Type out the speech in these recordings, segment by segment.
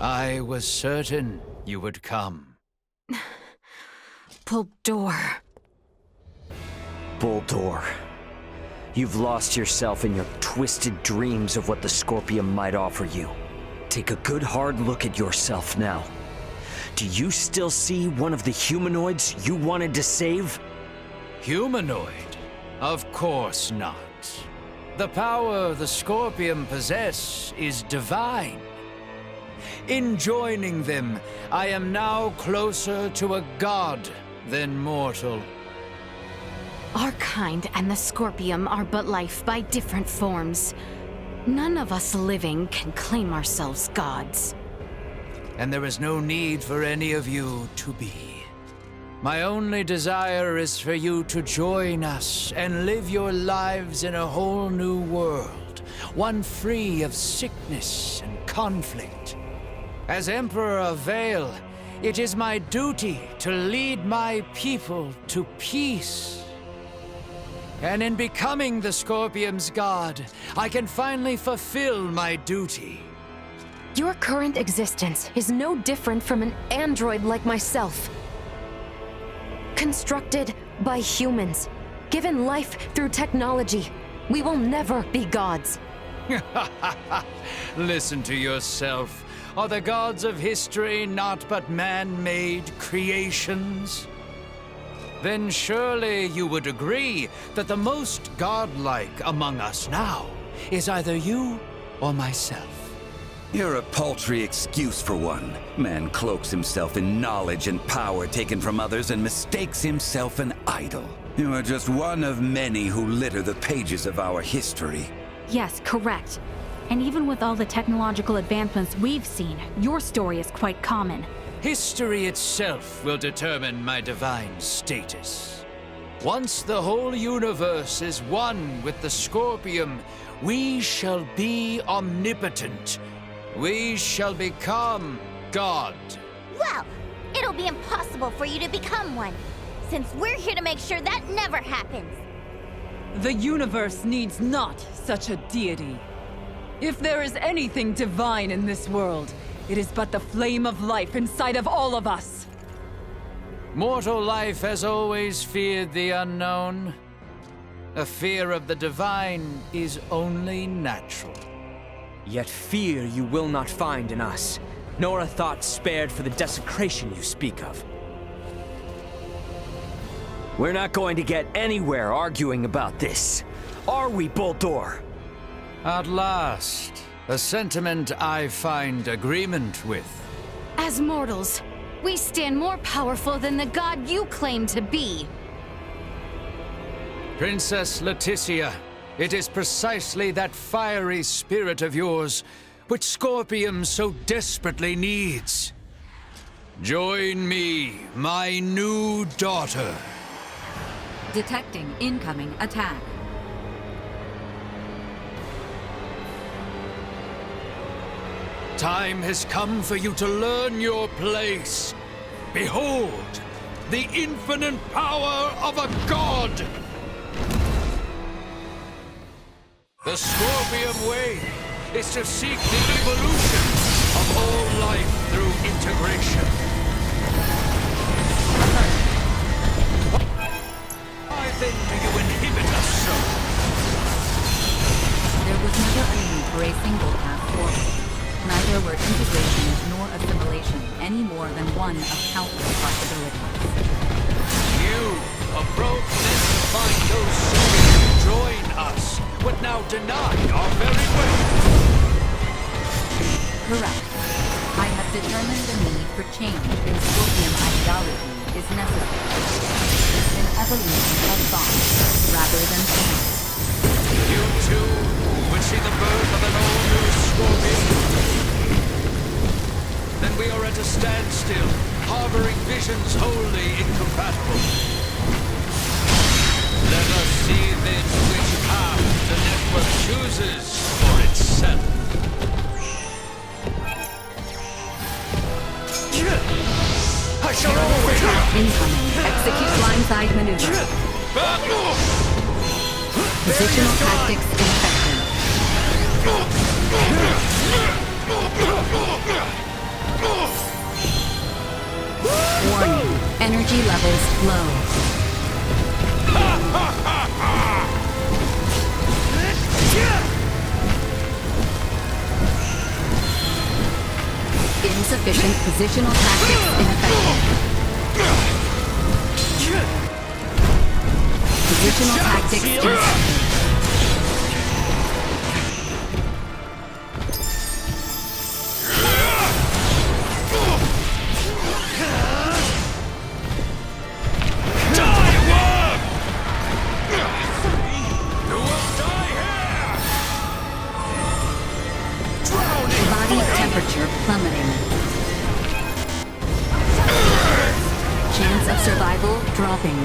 I was certain you would come. Bulldor. Bulldor. You've lost yourself in your twisted dreams of what the Scorpium might offer you. Take a good hard look at yourself now. Do you still see one of the humanoids you wanted to save? Humanoid? Of course not. The power the Scorpium possess is divine. In joining them, I am now closer to a god than mortal. Our kind and the Scorpium are but life by different forms. None of us living can claim ourselves gods. And there is no need for any of you to be. My only desire is for you to join us and live your lives in a whole new world, one free of sickness and conflict. As Emperor of Vale, it is my duty to lead my people to peace. And in becoming the Scorpium's god, I can finally fulfill my duty. Your current existence is no different from an android like myself. Constructed by humans, given life through technology, we will never be gods. Listen to yourself. Are the gods of history not but man-made creations? Then surely you would agree that the most godlike among us now is either you or myself. You're a paltry excuse for one. Man cloaks himself in knowledge and power taken from others and mistakes himself an idol. You are just one of many who litter the pages of our history. Yes, correct. And even with all the technological advancements we've seen, your story is quite common. History itself will determine my divine status. Once the whole universe is one with the Scorpium, we shall be omnipotent. We shall become God. Well, it'll be impossible for you to become one, since we're here to make sure that never happens. The universe needs not such a deity. If there is anything divine in this world, it is but the flame of life inside of all of us. Mortal life has always feared the unknown. A fear of the divine is only natural. Yet fear you will not find in us, nor a thought spared for the desecration you speak of. We're not going to get anywhere arguing about this, are we, Bulldor? At last, a sentiment I find agreement with. As mortals, we stand more powerful than the god you claim to be. Princess Leticia, it is precisely that fiery spirit of yours which Scorpium so desperately needs. Join me, my new daughter. Detecting incoming attack. Time has come for you to learn your place. Behold, the infinite power of a god! The Scorpium way is to seek the evolution of all life through integration. Why then do you inhibit us so? There was never a need for a single path forward. Neither were integration nor assimilation any more than one of countless possibilities. You approach then to find those souls who join us, but now deny our very way. Correct. I have determined the need for change in Scorpion ideology is necessary. An evolution of thought rather than form. You too would see the birth of an all-new Scorpion. Then we are at a standstill, harboring visions wholly incompatible. Let us see then which path the network chooses for itself. I shall always... Incoming. Execute blindside maneuver. Positional tactics effective. Energy levels low. Insufficient positional tactics ineffective. Positional tactics insufficient. Temperature plummeting. Chance of survival dropping.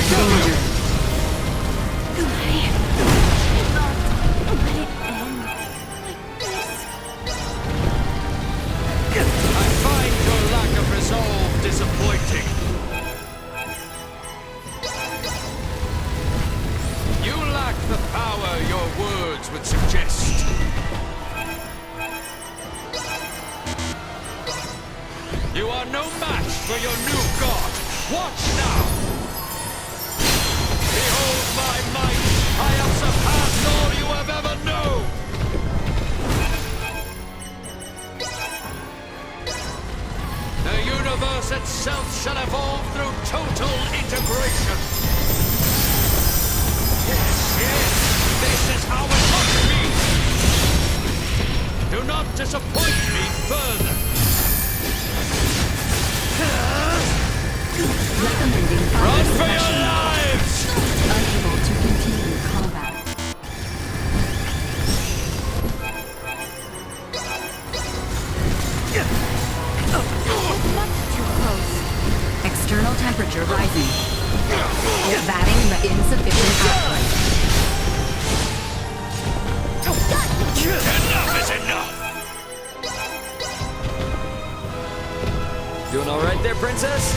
Danger. I find your lack of resolve disappointing. You lack the power your words would suggest. You are no match for your new god. Watch now! Behold my might! I have surpassed all you have ever known! The universe itself shall evolve through total integration. Yes, this is how it must be! Do not disappoint me further! Recommending Run fire for your suppression. lives! Unable to continue combat. Not too close. External temperature rising. Batting the insufficient output. Enough is enough! Doing all right there, princess?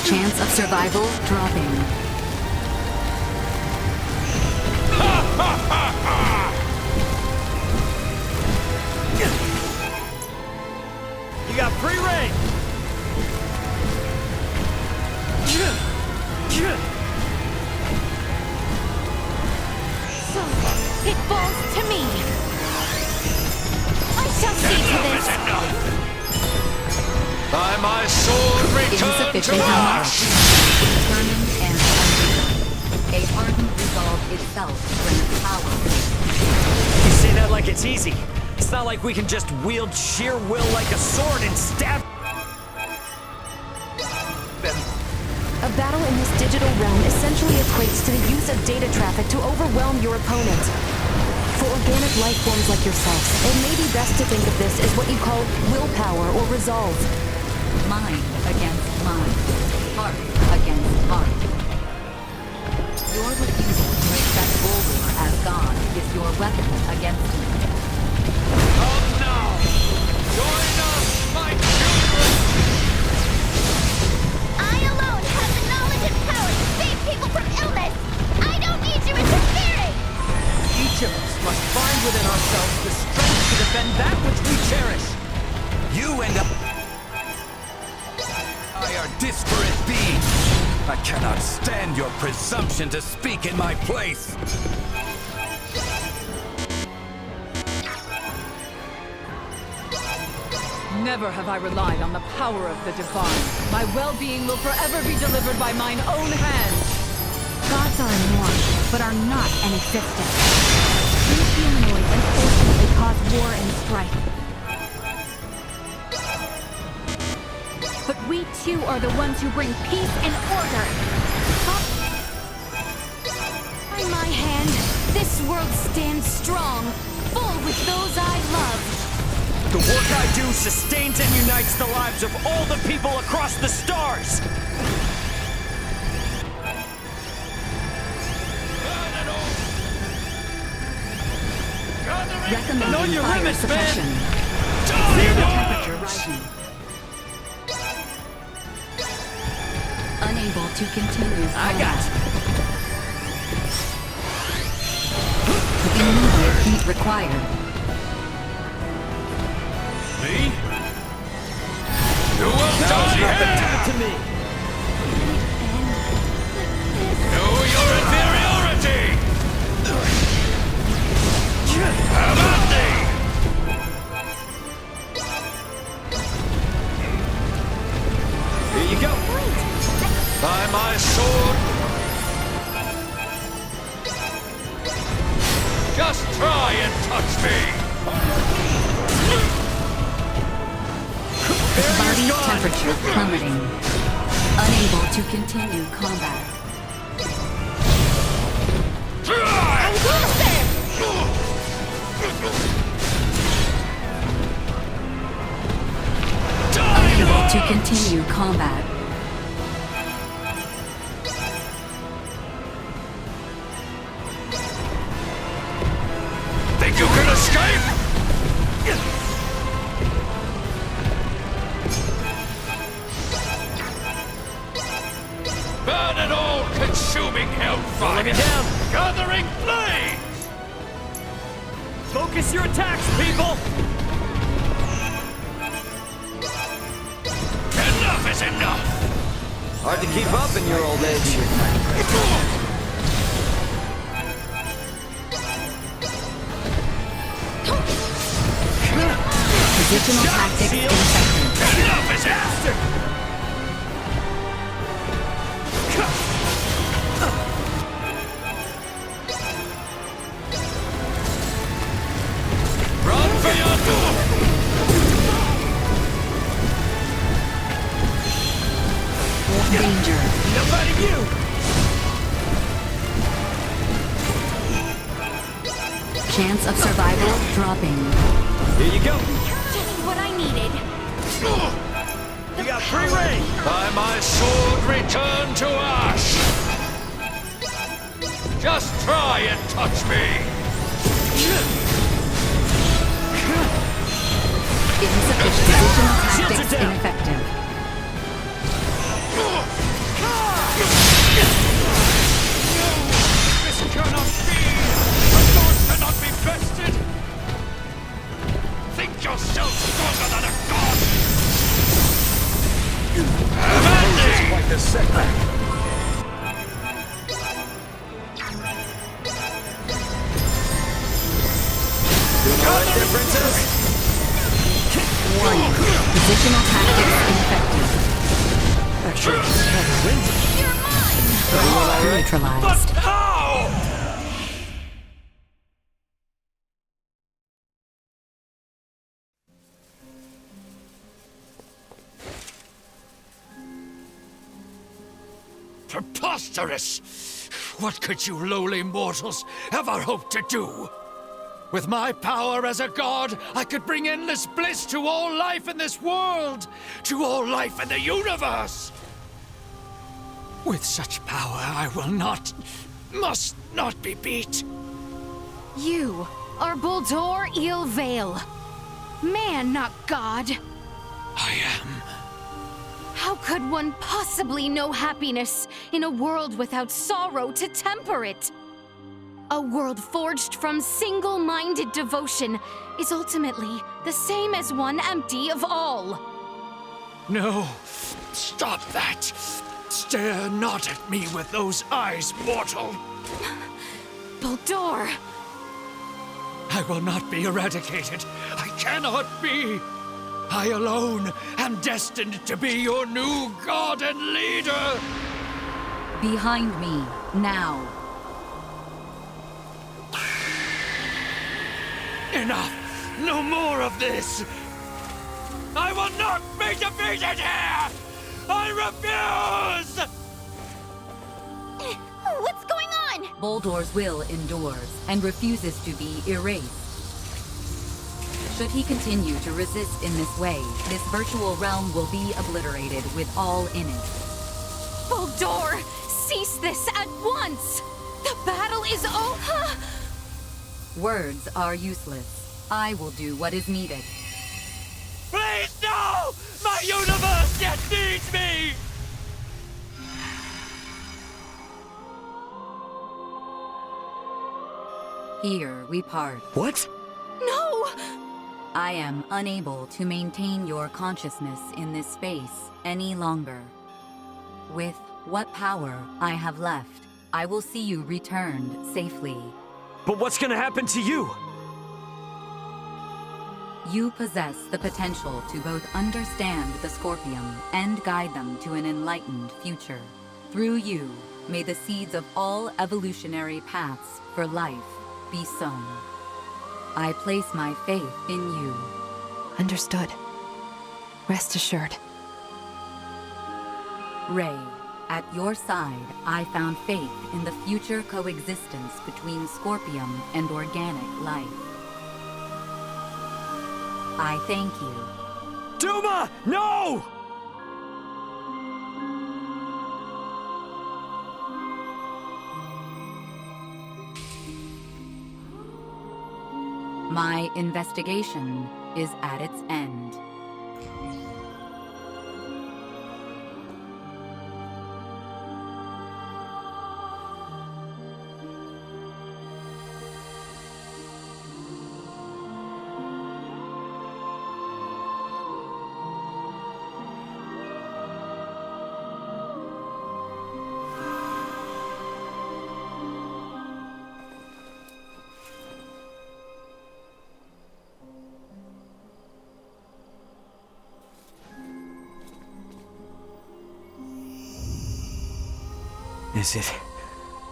Chance of survival dropping. You got free reign! So, it falls to me. I shall see to this. By my sword return to Insufficient ash! Determined and unbeaten. A hardened resolve itself brings power. You say that like it's easy. It's not like we can just wield sheer will like a sword and stab them. A battle in this digital realm essentially equates to the use of data traffic to overwhelm your opponent. For organic life forms like yourself, it may be best to think of this as what you call willpower or resolve. Mind against mind. Heart against heart. Your refusal to accept Bulgur as God is your weapon against him. Come now! Join us, my children! I alone have the knowledge and power to save people from illness! I don't need you interfering! Each of us must find within ourselves the strength to defend that which we cherish. You and I are disparate beings. I cannot stand your presumption to speak in my place. Never have I relied on the power of the divine. My well-being will forever be delivered by mine own hands. Gods are a norm, but are not an existence. These humanoids unfortunately cause war and strife. But we too are the ones who bring peace and order. By my hand, this world stands strong, full with those I love. The work I do sustains and unites the lives of all the people across the stars! Recommending Know your fire limits, suppression. man! Temperature rising. Unable to continue I got combat. you. is required. Me? You will die here! To me! Know your inferiority! How about thee? Here you go! By my sword! Just try and touch me! Body temperature plummeting. Unable to continue combat. Unable to continue combat. Think you can escape? Burn an all-consuming hellfire! Let me down! Gathering flames! Focus your attacks, people! Enough is enough! Hard to keep up in your old age. Positional tactics ineffective. Enough is enough! Run for your door! Danger. No fighting you! Chance of survival dropping. Here you go! Just what I needed. You got free reign! By my sword, return to ash! Just try and touch me! Insufficient. Positional tactics ineffective. This cannot be! A god cannot be bested! Think yourself stronger than a god! Have at thee! Quite the setback. Doing all right there, princess? Warning. Positional tactics ineffective. Actually, You're mine! Neutralized. But how? Preposterous! What could you lowly mortals ever hope to do? With my power as a god, I could bring endless bliss to all life in this world, to all life in the universe! With such power, I will not, must not be beat. You are Buldur Il Vale. Man, not God. I am. How could one possibly know happiness in a world without sorrow to temper it? A world forged from single-minded devotion is ultimately the same as one empty of all. No, stop that. Stare not at me with those eyes, mortal. Buldur! I will not be eradicated. I cannot be. I alone am destined to be your new god and leader. Behind me, now. Enough! No more of this! I will not be defeated here! I refuse! What's going on? Boldor's will endures and refuses to be erased. Should he continue to resist in this way, this virtual realm will be obliterated with all in it. Buldur! Cease this at once! The battle is over! Words are useless. I will do what is needed. Please, no! My universe yet needs me! Here we part. What? No! I am unable to maintain your consciousness in this space any longer. With what power I have left, I will see you returned safely. But what's gonna happen to you? You possess the potential to both understand the Scorpium and guide them to an enlightened future. Through you, may the seeds of all evolutionary paths for life be sown. I place my faith in you. Understood. Rest assured. Ray, at your side, I found faith in the future coexistence between Scorpium and organic life. I thank you. Duma! No! My investigation is at its end. Is it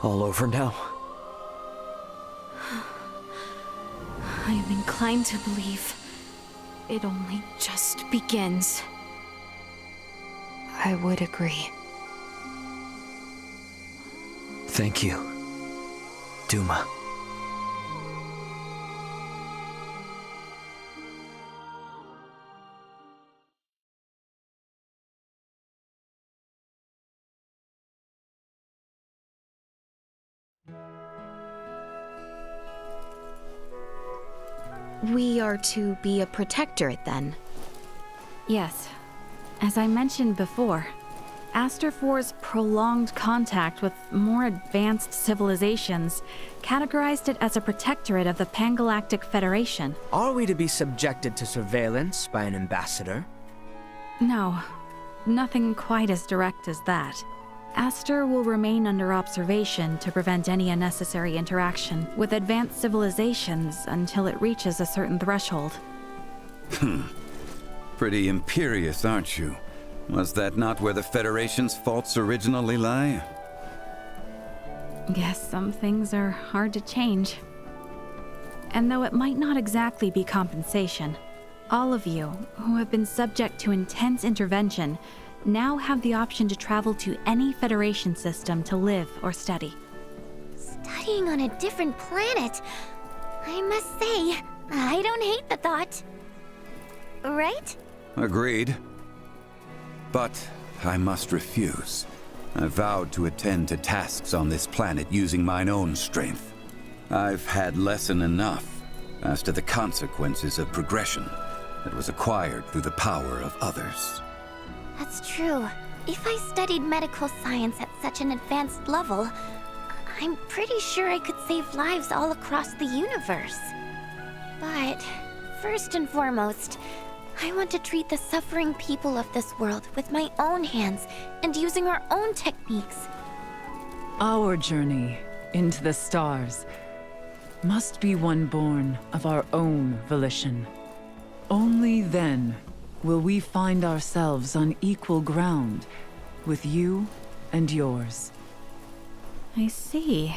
all over now? I am inclined to believe it only just begins. I would agree. Thank you, Duma. We are to be a protectorate, then? Yes. As I mentioned before, Aster 4's prolonged contact with more advanced civilizations categorized it as a protectorate of the Pangalactic Federation. Are we to be subjected to surveillance by an ambassador? No, nothing quite as direct as that. Aster will remain under observation to prevent any unnecessary interaction with advanced civilizations until it reaches a certain threshold. Pretty imperious, aren't you? Was that not where the Federation's faults originally lie? Guess some things are hard to change. And though it might not exactly be compensation, all of you who have been subject to intense intervention now have the option to travel to any Federation system to live or study. Studying on a different planet. I must say, I don't hate the thought. Right? Agreed. But I must refuse. I vowed to attend to tasks on this planet using mine own strength. I've had lesson enough as to the consequences of progression that was acquired through the power of others. That's true. If I studied medical science at such an advanced level, I'm pretty sure I could save lives all across the universe. But first and foremost, I want to treat the suffering people of this world with my own hands and using our own techniques. Our journey into the stars must be one born of our own volition. Only then will we find ourselves on equal ground with you and yours. I see.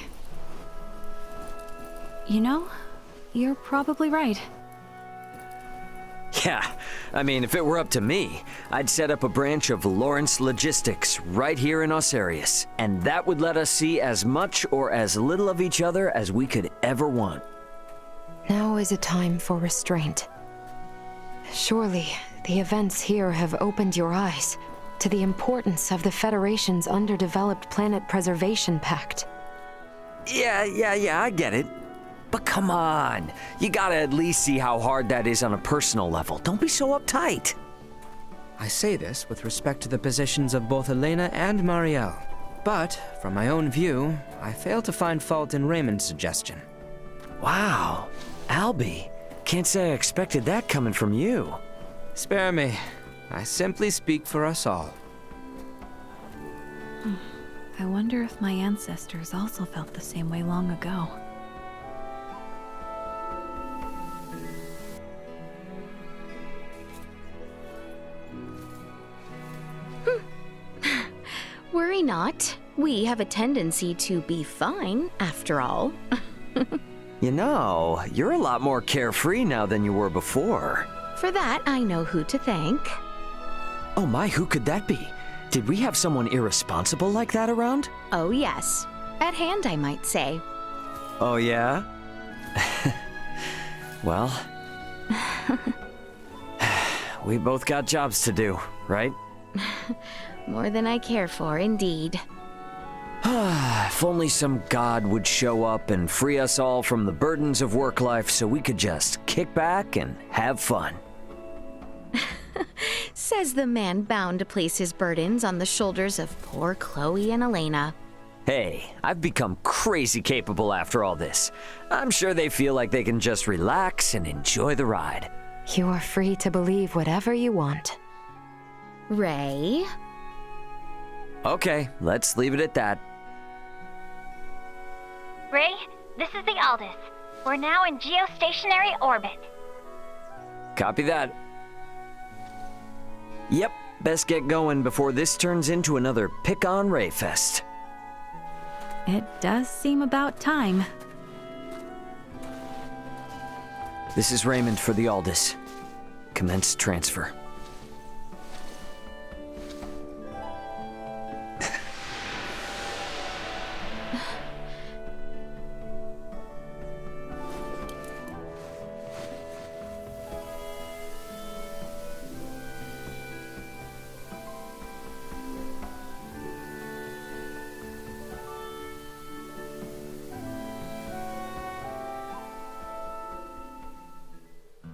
You know, you're probably right. Yeah, I mean, if it were up to me, I'd set up a branch of Lawrence Logistics right here in Osarius, and that would let us see as much or as little of each other as we could ever want. Now is a time for restraint. Surely, the events here have opened your eyes to the importance of the Federation's underdeveloped Planet Preservation Pact. Yeah, I get it. But come on, you gotta at least see how hard that is on a personal level. Don't be so uptight. I say this with respect to the positions of both Elena and Marielle. But, from my own view, I fail to find fault in Raymond's suggestion. Wow, Albie. Can't say I expected that coming from you. Spare me. I simply speak for us all. I wonder if my ancestors also felt the same way long ago. Worry not. We have a tendency to be fine, after all. You know, you're a lot more carefree now than you were before. For that, I know who to thank. Oh my, who could that be? Did we have someone irresponsible like that around? Oh yes. At hand, I might say. Oh yeah? Well... we both got jobs to do, right? More than I care for, indeed. If only some god would show up and free us all from the burdens of work life so we could just kick back and have fun. Says the man bound to place his burdens on the shoulders of poor Chloe and Elena. Hey, I've become crazy capable after all this. I'm sure they feel like they can just relax and enjoy the ride. You are free to believe whatever you want. Ray? Okay, let's leave it at that. Ray, this is the Aldous. We're now in geostationary orbit. Copy that. Yep, best get going before this turns into another pick-on Ray fest. It does seem about time. This is Raymond for the Aldous. Commence transfer.